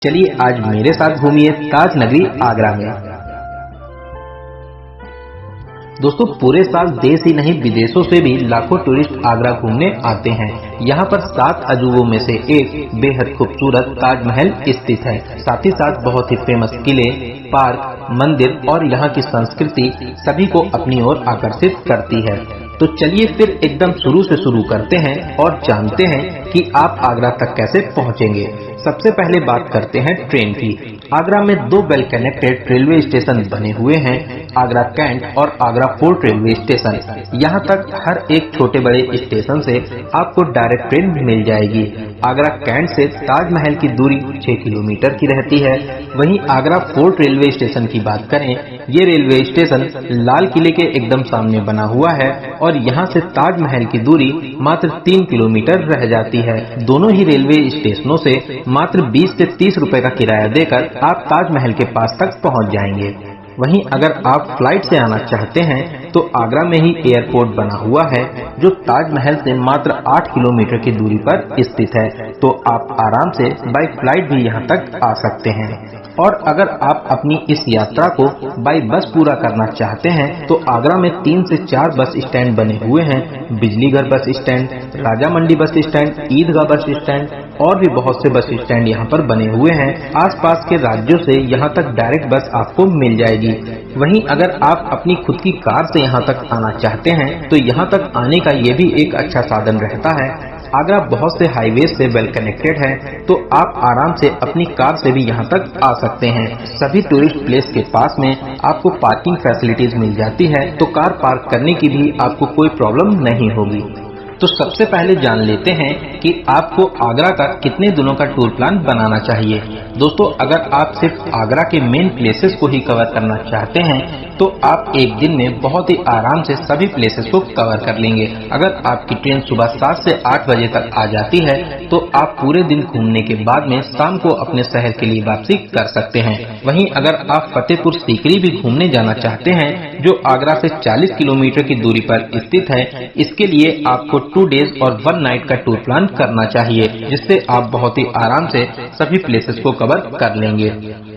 चलिए आज मेरे साथ घूमिए ताज नगरी आगरा में। दोस्तों पूरे साल देश ही नहीं विदेशों से भी लाखों टूरिस्ट आगरा घूमने आते हैं। यहाँ पर 7 अजूबों में से एक बेहद खूबसूरत ताजमहल स्थित है। साथ ही साथ बहुत ही फेमस किले, पार्क, मंदिर और यहाँ की संस्कृति सभी को अपनी ओर आकर्षित करती है। तो चलिए फिर एकदम शुरू से शुरू करते हैं और जानते हैं कि आप आगरा तक कैसे पहुँचेंगे। सबसे पहले बात करते हैं ट्रेन की। आगरा में 2 वेल कनेक्टेड रेलवे स्टेशन बने हुए हैं, आगरा कैंट और आगरा फोर्ट रेलवे स्टेशन। यहाँ तक हर एक छोटे बड़े स्टेशन से आपको डायरेक्ट ट्रेन मिल जाएगी। आगरा कैंट से ताजमहल की दूरी 6 किलोमीटर की रहती है। वहीं आगरा फोर्ट रेलवे स्टेशन की बात करें, ये रेलवे स्टेशन लाल किले के एकदम सामने बना हुआ है और यहाँ से ताजमहल की दूरी मात्र 3 किलोमीटर रह जाती है। दोनों ही रेलवे स्टेशनों से मात्र 20 से 30 रुपए का किराया देकर आप ताजमहल के पास तक पहुँच जाएंगे। वहीं अगर आप फ्लाइट से आना चाहते हैं तो आगरा में ही एयरपोर्ट बना हुआ है जो ताजमहल से मात्र 8 किलोमीटर की दूरी पर स्थित है। तो आप आराम से बाय फ्लाइट भी यहां तक आ सकते हैं। और अगर आप अपनी इस यात्रा को बाय बस पूरा करना चाहते हैं तो आगरा में 3 से 4 बस स्टैंड बने हुए हैं। बिजलीघर बस स्टैंड, राजा मंडी बस स्टैंड, ईदगाह बस स्टैंड और भी बहुत से बस स्टैंड यहाँ पर बने हुए हैं। आसपास के राज्यों से यहाँ तक डायरेक्ट बस आपको मिल जाएगी। वहीं अगर आप अपनी खुद की कार से यहाँ तक आना चाहते हैं तो यहाँ तक आने का ये भी एक अच्छा साधन रहता है। आगरा बहुत से हाईवे से वेल कनेक्टेड है तो आप आराम से अपनी कार से भी यहाँ तक आ सकते हैं। सभी टूरिस्ट प्लेस के पास में आपको पार्किंग फैसिलिटीज मिल जाती है तो कार पार्क करने की भी आपको कोई प्रॉब्लम नहीं होगी। तो सबसे पहले जान लेते हैं कि आपको आगरा का कितने दिनों का टूर प्लान बनाना चाहिए। दोस्तों अगर आप सिर्फ आगरा के मेन प्लेसेस को ही कवर करना चाहते हैं तो आप एक दिन में बहुत ही आराम से सभी प्लेसेस को कवर कर लेंगे। अगर आपकी ट्रेन सुबह 7 से 8 बजे तक आ जाती है तो आप पूरे दिन घूमने के बाद में शाम को अपने शहर के लिए वापसी कर सकते हैं। वहीं अगर आप फतेहपुर सीकरी भी घूमने जाना चाहते हैं जो आगरा से 40 किलोमीटर की दूरी पर स्थित है, इसके लिए आपको 2 डेज और 1 नाइट का टूर प्लान करना चाहिए जिससे आप बहुत ही आराम से सभी प्लेसेस को कवर कर लेंगे।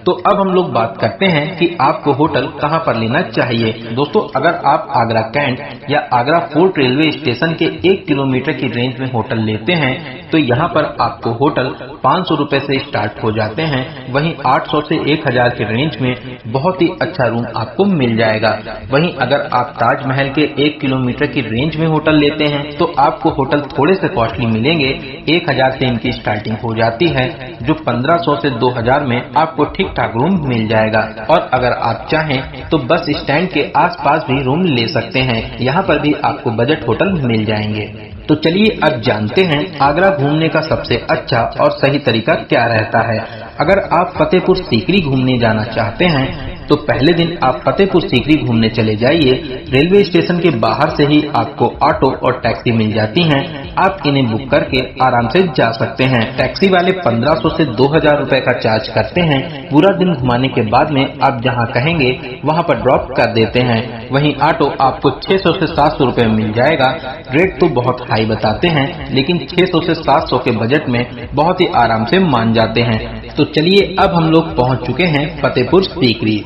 तो अब हम लोग बात करते हैं कि आपको होटल कहां पर लेना चाहिए। दोस्तों अगर आप आगरा कैंट या आगरा फोर्ट रेलवे स्टेशन के 1 किलोमीटर की रेंज में होटल लेते हैं तो यहाँ पर आपको होटल 500 रुपए से स्टार्ट हो जाते हैं। वहीं 800 से 1000 के रेंज में बहुत ही अच्छा रूम आपको मिल जाएगा। वहीं अगर आप ताजमहल के 1 किलोमीटर की रेंज में होटल लेते हैं तो आपको होटल थोड़े से कॉस्टली मिलेंगे। 1000 से इनकी स्टार्टिंग हो जाती है जो 1500 से 2000 में आपको ठीक ठाक रूम मिल जाएगा। और अगर आप चाहें तो बस स्टैंड के आसपास भी रूम ले सकते हैं, यहाँ पर भी आपको बजट होटल मिल जाएंगे। तो चलिए अब जानते हैं आगरा घूमने का सबसे अच्छा और सही तरीका क्या रहता है। अगर आप फतेहपुर सीकरी घूमने जाना चाहते हैं तो पहले दिन आप फतेहपुर सीकरी घूमने चले जाइए। रेलवे स्टेशन के बाहर से ही आपको ऑटो और टैक्सी मिल जाती हैं। आप इन्हें बुक करके आराम से जा सकते हैं। टैक्सी वाले 1500 से 2000 रुपए का चार्ज करते हैं। पूरा दिन घुमाने के बाद में आप जहां कहेंगे वहां पर ड्रॉप कर देते हैं। वहीं ऑटो आपको 600 से 700 रुपए में मिल जाएगा। रेट तो बहुत हाई बताते हैं लेकिन 600 से 700 के बजट में बहुत ही आराम से मान जाते हैं। तो चलिए अब हम लोग पहुंच चुके हैं फतेहपुर सीकरी।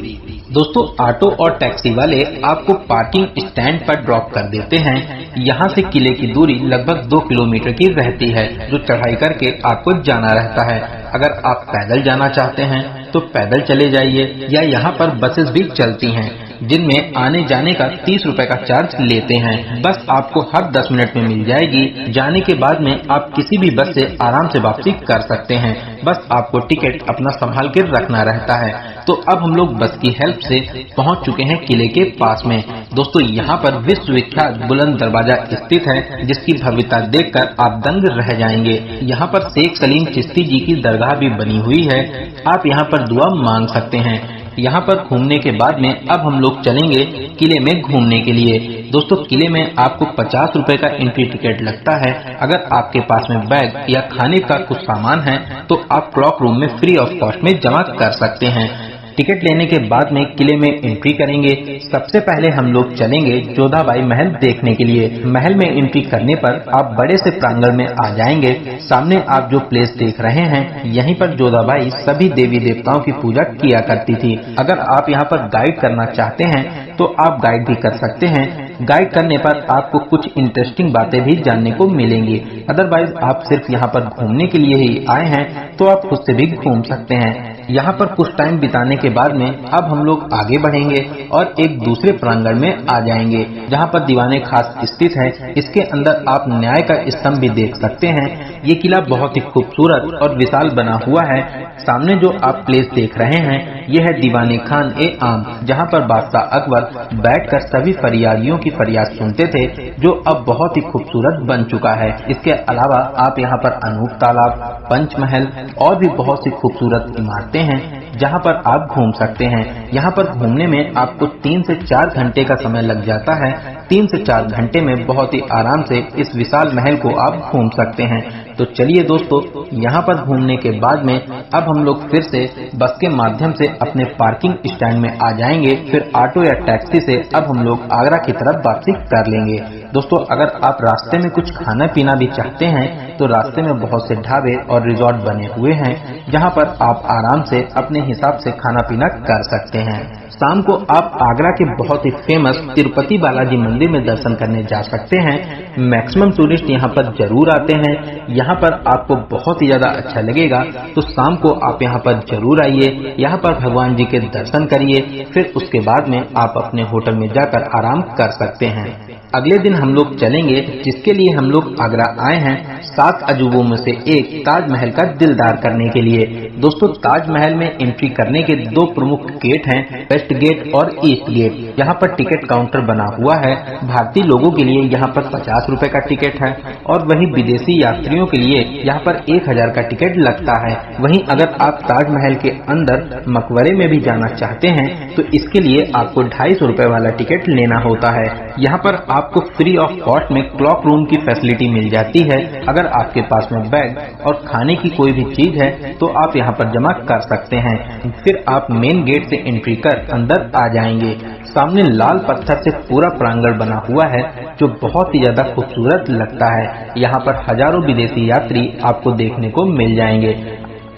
दोस्तों ऑटो और टैक्सी वाले आपको पार्किंग स्टैंड पर ड्रॉप कर देते हैं। यहाँ से किले की दूरी लगभग 2 किलोमीटर की रहती है जो चढ़ाई करके आपको जाना रहता है। अगर आप पैदल जाना चाहते हैं तो पैदल चले जाइए या यहाँ पर बसेस भी चलती हैं जिनमें आने जाने का 30 रुपए का चार्ज लेते हैं। बस आपको हर 10 मिनट में मिल जाएगी। जाने के बाद में आप किसी भी बस से आराम से वापसी कर सकते हैं। बस आपको टिकट अपना संभाल कर रखना रहता है। तो अब हम लोग बस की हेल्प से पहुंच चुके हैं किले के पास में। दोस्तों यहाँ पर विश्वविख्यात बुलंद दरवाजा स्थित है जिसकी भव्यता देखकर आप दंग रह जाएंगे। यहाँ पर शेख सलीम चिश्ती जी की दरगाह भी बनी हुई है। आप यहाँ पर दुआ मांग सकते हैं। यहाँ पर घूमने के बाद में अब हम लोग चलेंगे किले में घूमने के लिए। दोस्तों किले में आपको 50 रुपए का एंट्री टिकट लगता है। अगर आपके पास में बैग या खाने का कुछ सामान है तो आप क्लॉक रूम में फ्री ऑफ कॉस्ट में जमा कर सकते हैं। टिकट लेने के बाद में किले में एंट्री करेंगे। सबसे पहले हम लोग चलेंगे जोधाबाई महल देखने के लिए। महल में एंट्री करने पर आप बड़े से प्रांगण में आ जाएंगे। सामने आप जो प्लेस देख रहे हैं, यहीं पर जोधाबाई सभी देवी देवताओं की पूजा किया करती थी। अगर आप यहाँ पर गाइड करना चाहते हैं तो आप गाइड भी कर सकते हैं। गाइड करने पर आपको कुछ इंटरेस्टिंग बातें भी जानने को मिलेंगी। अदरवाइज आप सिर्फ यहाँ पर घूमने के लिए ही आए हैं तो आप खुद से भी घूम सकते हैं। यहाँ पर कुछ टाइम बिताने के बाद में अब हम लोग आगे बढ़ेंगे और एक दूसरे प्रांगण में आ जाएंगे जहाँ पर दीवाने खास स्थित है। इसके अंदर आप न्याय का स्तंभ भी देख सकते हैं। ये किला बहुत ही खूबसूरत और विशाल बना हुआ है। सामने जो आप प्लेस देख रहे हैं, यह है दीवाने खान ए आम, जहाँ पर बादशाह अकबर बैठकर सभी फरियादियों की फरियाद सुनते थे, जो अब बहुत ही खूबसूरत बन चुका है। इसके अलावा आप यहाँ पर अनूप तालाब, पंचमहल और भी बहुत सी खूबसूरत इमारतें हैं जहाँ पर आप घूम सकते हैं। यहाँ पर घूमने में आपको 3 से 4 घंटे का समय लग जाता है। 3 से 4 घंटे में बहुत ही आराम से इस विशाल महल को आप घूम सकते हैं। तो चलिए दोस्तों, यहाँ पर घूमने के बाद में अब हम लोग फिर से बस के माध्यम से अपने पार्किंग स्टैंड में आ जाएंगे। फिर ऑटो या टैक्सी से अब हम लोग आगरा की तरफ वापसी कर लेंगे। दोस्तों, अगर आप रास्ते में कुछ खाना पीना भी चाहते हैं तो रास्ते में बहुत से ढाबे और रिजॉर्ट बने हुए हैं जहाँ पर आप आराम से अपने हिसाब से खाना पीना कर सकते हैं। शाम को आप आगरा के बहुत ही फेमस तिरुपति बालाजी मंदिर में दर्शन करने जा सकते हैं। मैक्सिमम टूरिस्ट यहाँ पर जरूर आते हैं। यहाँ पर आपको बहुत ही ज्यादा अच्छा लगेगा। तो शाम को आप यहाँ पर जरूर आइए, यहाँ पर भगवान जी के दर्शन करिए। फिर उसके बाद में आप अपने होटल में जाकर आराम कर सकते हैं। अगले दिन हम लोग चलेंगे, जिसके लिए हम लोग आगरा आए हैं 7 अजूबों में से एक ताजमहल का दीदार करने के लिए। दोस्तों, ताजमहल में एंट्री करने के 2 प्रमुख गेट हैं, वेस्ट गेट और ईस्ट गेट। यहाँ पर टिकट काउंटर बना हुआ है। भारतीय लोगों के लिए यहाँ पर 50 रुपए का टिकट है और वही विदेशी यात्रियों के लिए यहाँ पर 1000 का टिकट लगता है। वहीं अगर आप ताजमहल के अंदर मकबरे में भी जाना चाहते हैं तो इसके लिए आपको 250 रुपए वाला टिकट लेना होता है। यहाँ पर आपको फ्री ऑफ कॉस्ट में क्लॉक रूम की फैसिलिटी मिल जाती है। अगर आपके पास में बैग और खाने की कोई भी चीज है तो आप यहाँ पर जमा कर सकते हैं। फिर आप मेन गेट से एंट्री कर अंदर आ जाएंगे। सामने लाल पत्थर से पूरा प्रांगण बना हुआ है जो बहुत ही ज्यादा खूबसूरत लगता है। यहाँ पर हजारों विदेशी यात्री आपको देखने को मिल जाएंगे।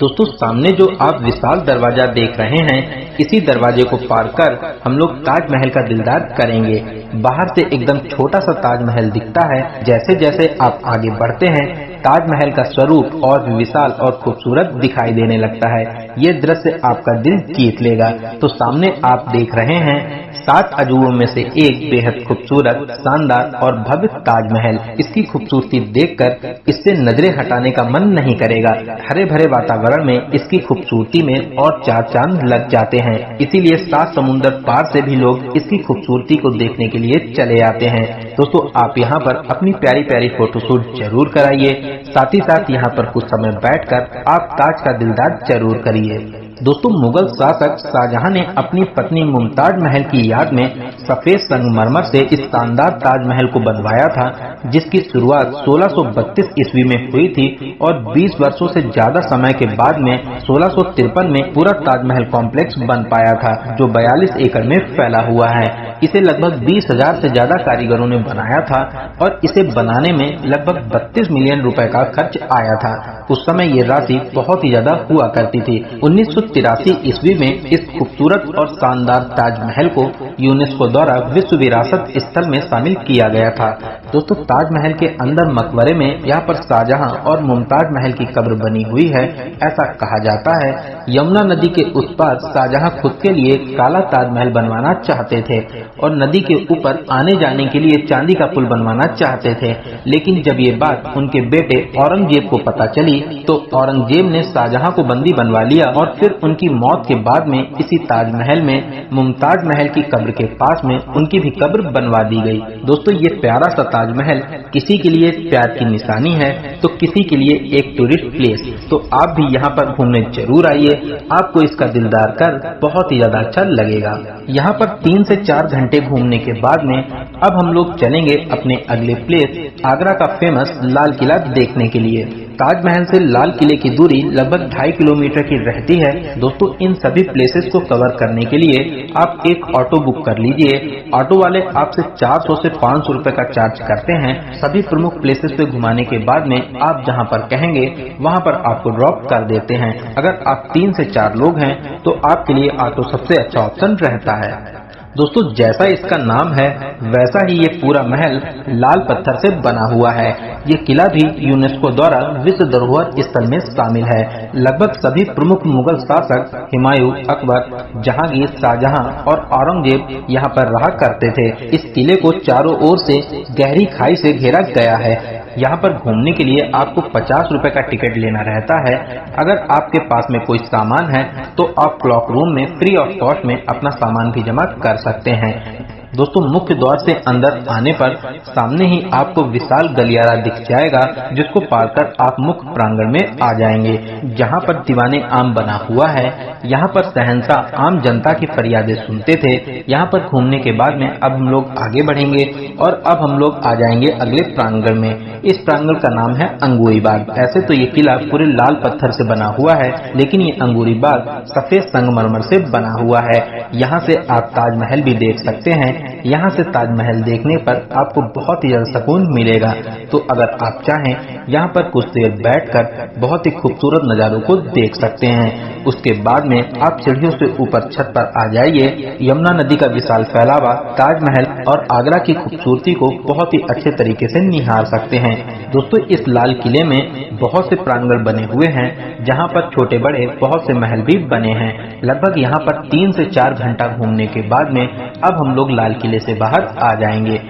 दोस्तों, सामने जो आप विशाल दरवाजा देख रहे हैं, इसी दरवाजे को पार कर हम लोग ताजमहल का दीदार करेंगे। बाहर से एकदम छोटा सा ताजमहल दिखता है। जैसे जैसे आप आगे बढ़ते हैं, ताजमहल का स्वरूप और भी विशाल और खूबसूरत दिखाई देने लगता है। ये दृश्य आपका दिल जीत लेगा। तो सामने आप देख रहे हैं 7 अजूबों में से एक बेहद खूबसूरत, शानदार और भव्य ताजमहल। इसकी खूबसूरती देखकर इससे नजरें हटाने का मन नहीं करेगा। हरे भरे वातावरण में इसकी खूबसूरती में और 4 चांद लग जाते हैं। इसीलिए 7 समुंदर पार से भी लोग इसकी खूबसूरती को देखने के लिए चले आते हैं। दोस्तों, आप यहाँ पर अपनी प्यारी प्यारी फोटोशूट जरूर कराइए। साथ ही साथ यहाँ पर कुछ समय बैठकर आप ताज का दीदार जरूर करिए। दोस्तों, मुगल शासक शाहजहां ने अपनी पत्नी मुमताज महल की याद में सफेद संगमरमर से इस शानदार ताजमहल को बनवाया था, जिसकी शुरुआत 1632 ईस्वी में हुई थी और 20 वर्षों से ज्यादा समय के बाद में 1653 में पूरा ताजमहल कॉम्प्लेक्स बन पाया था, जो 42 एकड़ में फैला हुआ है। इसे लगभग 20,000 से ज्यादा कारीगरों ने बनाया था और इसे बनाने में लगभग 32 मिलियन रुपए का खर्च आया था। उस समय ये राशि बहुत ही ज्यादा हुआ करती थी। 1983 ईस्वी में इस खूबसूरत और शानदार ताजमहल को यूनेस्को द्वारा विश्व विरासत स्थल में शामिल किया गया था। दोस्तों, ताजमहल के अंदर मकबरे में यहाँ पर शाहजहां और मुमताज महल की कब्र बनी हुई है। ऐसा कहा जाता है यमुना नदी के उस पार शाहजहां खुद के लिए काला ताजमहल बनवाना चाहते थे और नदी के ऊपर आने जाने के लिए चांदी का पुल बनवाना चाहते थे। लेकिन जब ये बात उनके बेटे औरंगजेब को पता चली तो औरंगजेब ने शाहजहां को बंदी बनवा लिया और फिर उनकी मौत के बाद में इसी ताजमहल में मुमताज महल की कब्र के पास में उनकी भी कब्र बनवा दी गई। दोस्तों, ये प्यारा सा ताजमहल किसी के लिए प्यार की निशानी है तो किसी के लिए एक टूरिस्ट प्लेस। तो आप भी यहाँ पर घूमने जरूर आइए। आपको इसका दीदार कर बहुत ही ज्यादा अच्छा लगेगा। यहाँ पर 3 से 4 घंटे घूमने के बाद में अब हम लोग चलेंगे अपने अगले प्लेस आगरा का फेमस लाल किला देखने के लिए। ताजमहल से लाल किले की दूरी लगभग 2.5 किलोमीटर की रहती है। दोस्तों इन सभी प्लेसेस को कवर करने के लिए आप एक ऑटो बुक कर लीजिए। ऑटो वाले आपसे 400 से 500 रुपए का चार्ज करते हैं। सभी प्रमुख प्लेसेस पे घुमाने के बाद में आप जहां पर कहेंगे वहां पर आपको ड्रॉप कर देते हैं। अगर आप 3 से 4 लोग हैं तो आपके लिए ऑटो सबसे अच्छा ऑप्शन रहता है। दोस्तों जैसा इसका नाम है वैसा ही ये पूरा महल लाल पत्थर से बना हुआ है। ये किला भी यूनेस्को द्वारा विश्व धरोहर स्थल में शामिल है। लगभग सभी प्रमुख मुगल शासक हुमायूं, अकबर, जहांगीर, शाहजहां और औरंगजेब यहाँ पर रहा करते थे। इस किले को चारों ओर से गहरी खाई से घेरा गया है। यहाँ पर घूमने के लिए आपको 50 रुपए का टिकट लेना रहता है। अगर आपके पास में कोई सामान है तो आप क्लॉक रूम में फ्री ऑफ कॉस्ट में अपना सामान भी जमा कर सकते हैं। दोस्तों मुख्य द्वार से अंदर आने पर सामने ही आपको विशाल गलियारा दिख जाएगा, जिसको पार कर आप मुख्य प्रांगण में आ जाएंगे, जहां पर दीवाने आम बना हुआ है। यहां पर शहंशाह आम जनता की फरियादें सुनते थे। यहां पर घूमने के बाद में अब हम लोग आगे बढ़ेंगे और अब हम लोग आ जाएंगे अगले प्रांगण में। इस प्रांगण का नाम है अंगूरी बाग। ऐसे तो ये किला पूरे लाल पत्थर से बना हुआ है, लेकिन ये अंगूरी बाग सफेद संगमरमर से बना हुआ है। यहाँ से आप ताजमहल भी देख सकते हैं। यहाँ से ताजमहल देखने पर आपको बहुत ही ज्यादा सुकून मिलेगा। तो अगर आप चाहें यहाँ पर कुछ देर बैठकर बहुत ही खूबसूरत नज़ारों को देख सकते हैं। उसके बाद में आप सीढ़ियों से ऊपर छत पर आ जाइए। यमुना नदी का विशाल फैलावा ताजमहल और आगरा की खूबसूरती को बहुत ही अच्छे तरीके से निहार सकते हैं। दोस्तों इस लाल किले में बहुत से प्रांगण बने हुए हैं, जहाँ पर छोटे बड़े बहुत से महल भी बने हैं। लगभग यहाँ पर 3 से 4 घंटा घूमने के बाद में अब हम लोग लाल किले से बाहर आ जाएंगे।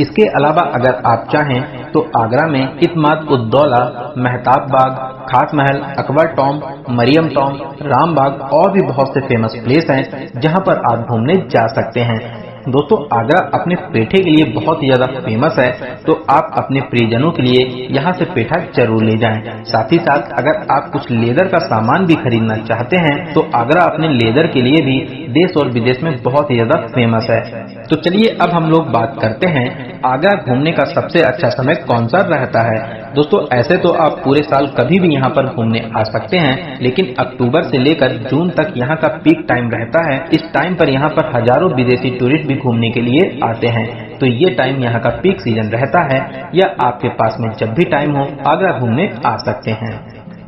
इसके अलावा अगर आप चाहें तो आगरा में इत्माद-उद-दौला, मेहताब बाग, खास महल, अकबर टॉम, मरियम टॉम, राम बाग और भी बहुत से फेमस प्लेस हैं, जहां पर आप घूमने जा सकते हैं। दोस्तों आगरा अपने पेठे के लिए बहुत ही ज्यादा फेमस है, तो आप अपने प्रियजनों के लिए यहाँ से पेठा जरूर ले जाएं। साथ ही साथ अगर आप कुछ लेदर का सामान भी खरीदना चाहते हैं तो आगरा अपने लेदर के लिए भी देश और विदेश में बहुत ही ज्यादा फेमस है। तो चलिए अब हम लोग बात करते हैं आगरा घूमने का सबसे अच्छा समय कौन सा रहता है। दोस्तों ऐसे तो आप पूरे साल कभी भी यहाँ पर घूमने आ सकते हैं, लेकिन अक्टूबर से लेकर जून तक यहाँ का पीक टाइम रहता है। इस टाइम पर यहाँ पर हजारों विदेशी टूरिस्ट भी घूमने के लिए आते हैं। तो ये टाइम यहाँ का पीक सीजन रहता है, या आपके पास में जब भी टाइम हो आगरा घूमने आ सकते हैं।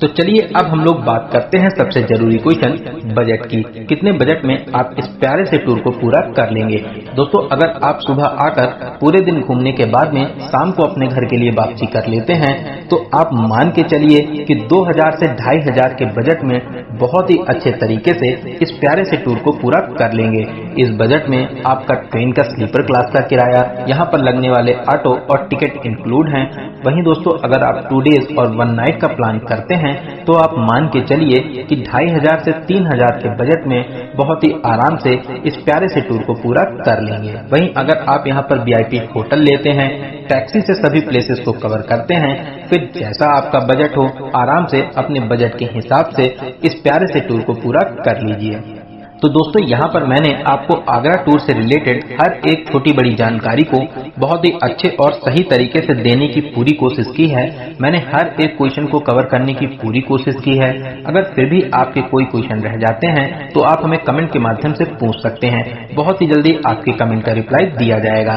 तो चलिए अब हम लोग बात करते हैं सबसे जरूरी क्वेश्चन बजट की। कितने बजट में आप इस प्यारे से टूर को पूरा कर लेंगे। दोस्तों अगर आप सुबह आकर पूरे दिन घूमने के बाद में शाम को अपने घर के लिए वापसी कर लेते हैं तो आप मान के चलिए कि 2000 से 2500 के बजट में बहुत ही अच्छे तरीके से इस प्यारे से टूर को पूरा कर लेंगे। इस बजट में आपका ट्रेन का स्लीपर क्लास का किराया, यहाँ पर लगने वाले ऑटो और टिकट इंक्लूड हैं। वहीं दोस्तों अगर आप 2 डेज और 1 नाइट का प्लान करते हैं तो आप मान के चलिए कि 2500 से 3000 के बजट में बहुत ही आराम से इस प्यारे से टूर को पूरा कर लेंगे। वहीं अगर आप यहाँ पर VIP होटल लेते हैं, टैक्सी से सभी प्लेसेस को कवर करते हैं, फिर जैसा आपका बजट हो आराम से अपने बजट के हिसाब से इस प्यारे से टूर को पूरा कर लीजिए। तो दोस्तों यहाँ पर मैंने आपको आगरा टूर से रिलेटेड हर एक छोटी बड़ी जानकारी को बहुत ही अच्छे और सही तरीके से देने की पूरी कोशिश की है। मैंने हर एक क्वेश्चन को कवर करने की पूरी कोशिश की है। अगर फिर भी आपके कोई क्वेश्चन रह जाते हैं तो आप हमें कमेंट के माध्यम से पूछ सकते हैं। बहुत ही जल्दी आपके कमेंट का रिप्लाई दिया जाएगा।